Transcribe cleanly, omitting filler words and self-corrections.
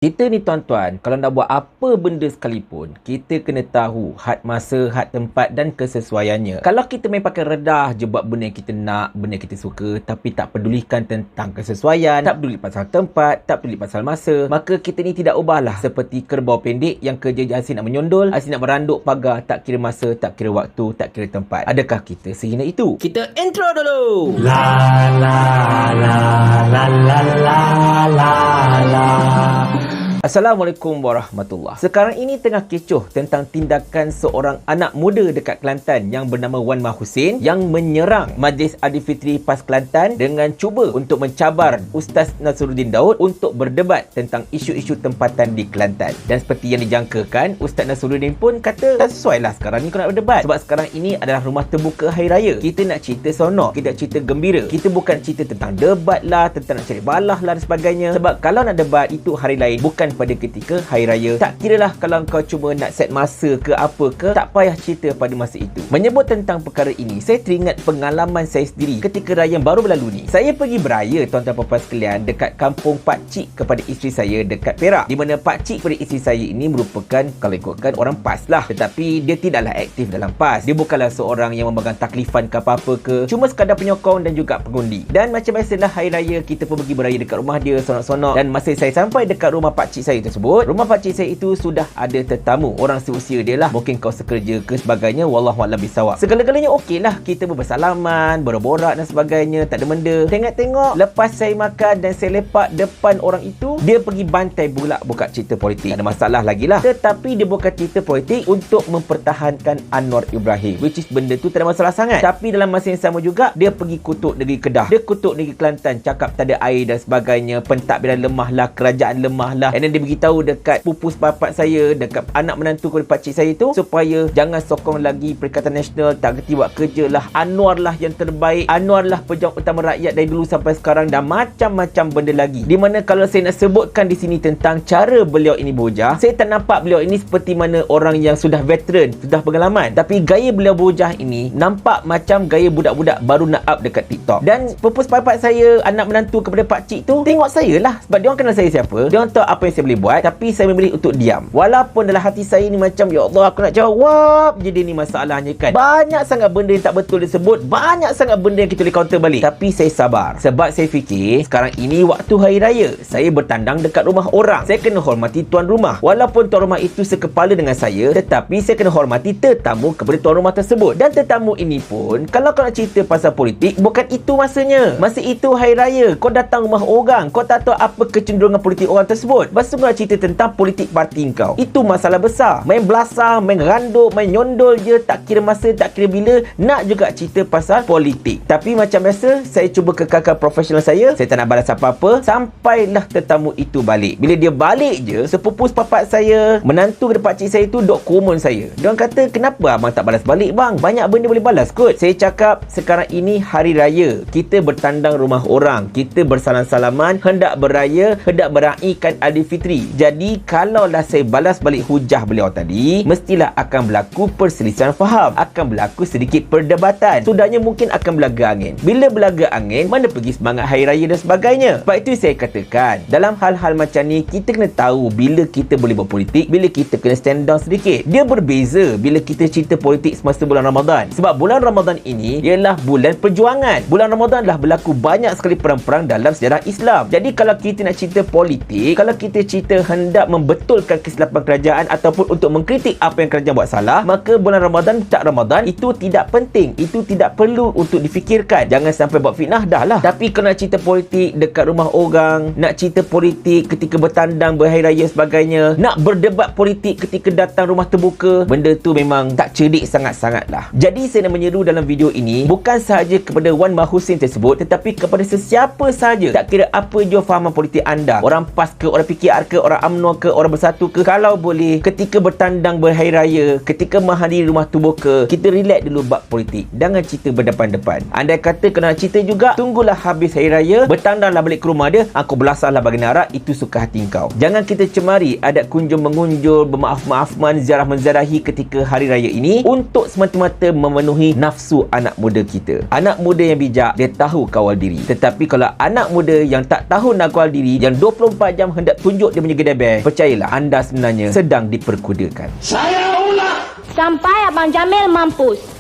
Kita ni tuan-tuan, kalau nak buat apa benda sekalipun, kita kena tahu had masa, had tempat dan kesesuaiannya. Kalau kita main pakai redah je buat benda yang kita nak, benda yang kita suka, tapi tak pedulikan tentang kesesuaian, tak peduli pasal tempat, tak peduli pasal masa, maka kita ni tidak ubahlah seperti kerbau pendek yang kerja je asyik nak menyondol, asyik nak meranduk pagar, tak kira masa, tak kira waktu, tak kira tempat. Adakah kita sehina itu? Kita intro dulu! La la la la la la la la. Assalamualaikum warahmatullahi. Sekarang ini tengah kecoh tentang tindakan seorang anak muda dekat Kelantan yang bernama Wan Mahusin yang menyerang Majlis Aidilfitri PAS Kelantan dengan cuba untuk mencabar Ustaz Nasruddin Daud untuk berdebat tentang isu-isu tempatan di Kelantan. Dan seperti yang dijangkakan, Ustaz Nasruddin pun kata tak sesuai lah sekarang ni kau nak berdebat, sebab sekarang ini adalah rumah terbuka hari raya. Kita nak cerita sonok, kita nak cerita gembira. Kita bukan cerita tentang debat lah, tentang nak cari balah lah dan sebagainya. Sebab kalau nak debat itu hari lain, bukan pada ketika hari raya. Tak kiralah kalau kau cuma nak set masa ke apa ke, tak payah cerita pada masa itu. Menyebut tentang perkara ini, saya teringat pengalaman saya sendiri ketika raya yang baru berlalu ni. Saya pergi beraya, tuan-tuan puan-puan sekalian, dekat kampung pakcik kepada isteri saya dekat Perak, di mana pakcik kepada isteri saya ini merupakan, kalau ikutkan, orang PAS lah, tetapi dia tidaklah aktif dalam PAS. Dia bukanlah seorang yang memegang taklifan ke apa-apa ke, cuma sekadar penyokong dan juga pengundi. Dan macam biasalah hari raya kita pun pergi beraya dekat rumah dia, sonok-sonok. Dan masa saya sampai dekat rumah pakcik saya tersebut, rumah pakcik saya itu sudah ada tetamu, orang seusia dia lah, mungkin kau sekerja ke sebagainya, wallahualam bisawab. Segala-galanya okey lah, kita bersalaman, berborak dan sebagainya, tak ada benda. Tengok-tengok, lepas saya makan dan saya lepak depan orang itu, dia pergi bantai pula buka cerita politik. Tak ada masalah lagi lah, tetapi dia buka cerita politik untuk mempertahankan Anwar Ibrahim, which is benda tu tak ada masalah sangat. Tapi dalam masa yang sama juga, dia pergi kutuk negeri Kedah, dia kutuk negeri Kelantan, cakap tak ada air dan sebagainya, pentadbiran lemah lah, kerajaan lemah lah. And then dia beritahu dekat pupus papat saya, dekat anak menantu kepada pakcik saya itu, supaya jangan sokong lagi Perikatan Nasional, tak kerti buat kerja lah, Anwar lah yang terbaik, Anwar lah pejuang utama rakyat dari dulu sampai sekarang, dan macam-macam benda lagi. Di mana kalau saya nak sebutkan di sini tentang cara beliau ini berujar, saya tak nampak beliau ini seperti mana orang yang sudah veteran, sudah pengalaman, tapi gaya beliau berujar ini nampak macam gaya budak-budak baru nak up dekat TikTok. Dan pupus papat saya, anak menantu kepada pakcik tu, tengok saya lah, sebab dia orang kenal saya siapa, dia orang tahu apa yang saya boleh buat, tapi saya memilih untuk diam. Walaupun dalam hati saya ni macam, ya Allah, aku nak jawab je dia ni, masalahnya kan banyak sangat benda yang tak betul disebut, banyak sangat benda yang kita boleh counter balik. Tapi saya sabar, sebab saya fikir sekarang ini waktu hari raya, saya bertandang dekat rumah orang, saya kena hormati tuan rumah. Walaupun tuan rumah itu sekepala dengan saya, tetapi saya kena hormati tetamu kepada tuan rumah tersebut. Dan tetamu ini pun, kalau kau nak cerita pasal politik, bukan itu masanya. Masa itu hari raya, kau datang rumah orang, kau tak tahu apa kecenderungan politik orang tersebut. Lepas tu kau nak cerita tentang politik parti kau, itu masalah besar. Main belasah, main randuk, main nyondol je, tak kira masa, tak kira bila, nak juga cerita pasal politik. Tapi macam biasa, saya cuba kekalkan profesional saya tak nak balas apa-apa, sampailah tetamu itu balik. Bila dia balik je, sepupus papat saya, menantu kepada pakcik saya tu dok komen saya. Dia orang kata, kenapa abang tak balas balik bang? Banyak benda boleh balas kot. Saya cakap, sekarang ini hari raya, kita bertandang rumah orang, kita bersalam-salaman, hendak beraya, hendak meraihkan Aidilfitri. Jadi kalaulah saya balas balik hujah beliau tadi, mestilah akan berlaku perselisihan faham, akan berlaku sedikit perdebatan, sudahnya mungkin akan belaga angin. Bila belaga angin, mana pergi semangat hari raya dan sebagainya. Sebab itu saya katakan, dalam hal-hal macam ni, kita kena tahu bila kita boleh buat politik, bila kita kena stand down sedikit. Dia berbeza bila kita cerita politik semasa bulan Ramadan, sebab bulan Ramadan ini ialah bulan perjuangan. Bulan Ramadan dah berlaku banyak sekali perang-perang dalam sejarah Islam. Jadi kalau kita nak cerita politik, kalau kita cerita hendak membetulkan kesilapan kerajaan ataupun untuk mengkritik apa yang kerajaan buat salah, maka bulan Ramadan tak Ramadan itu tidak penting, itu tidak perlu untuk difikirkan. Jangan sampai buat fitnah dah lah. Tapi kalau nak cerita politik dekat rumah orang, nak cerita politik ketika bertandang berhari raya sebagainya, nak berdebat politik ketika datang rumah terbuka, benda tu memang tak cerdik sangat-sangat lah. Jadi saya nak menyeru dalam video ini bukan sahaja kepada Wan Mahusin tersebut, tetapi kepada sesiapa sahaja, tak kira apa jua fahaman politik anda, orang PAS ke, orang PKR ke, orang UMNO ke, orang Bersatu ke, kalau boleh ketika bertandang berhari raya, ketika menghadiri rumah terbuka, kita relax dulu bab politik, jangan cerita berdepan-depan. Andai kata kena cerita juga, tunggulah habis hari raya, bertandanglah balik ke rumah dia, aku belasahlah bagi narak, itu suka hati kau. Jangan kita cemari adat kunjung mengunjur, bermaaf-maafan, ziarah-menziarahi ketika hari raya ini untuk semata-mata memenuhi nafsu anak muda kita. Anak muda yang bijak, dia tahu kawal diri. Tetapi kalau anak muda yang tak tahu nak kawal diri, yang 24 jam hendak tunjuk tunjuk dia punya kedai ber, percayalah anda sebenarnya sedang diperkudakan. Saya ulang. Sampai Abang Jamil mampus.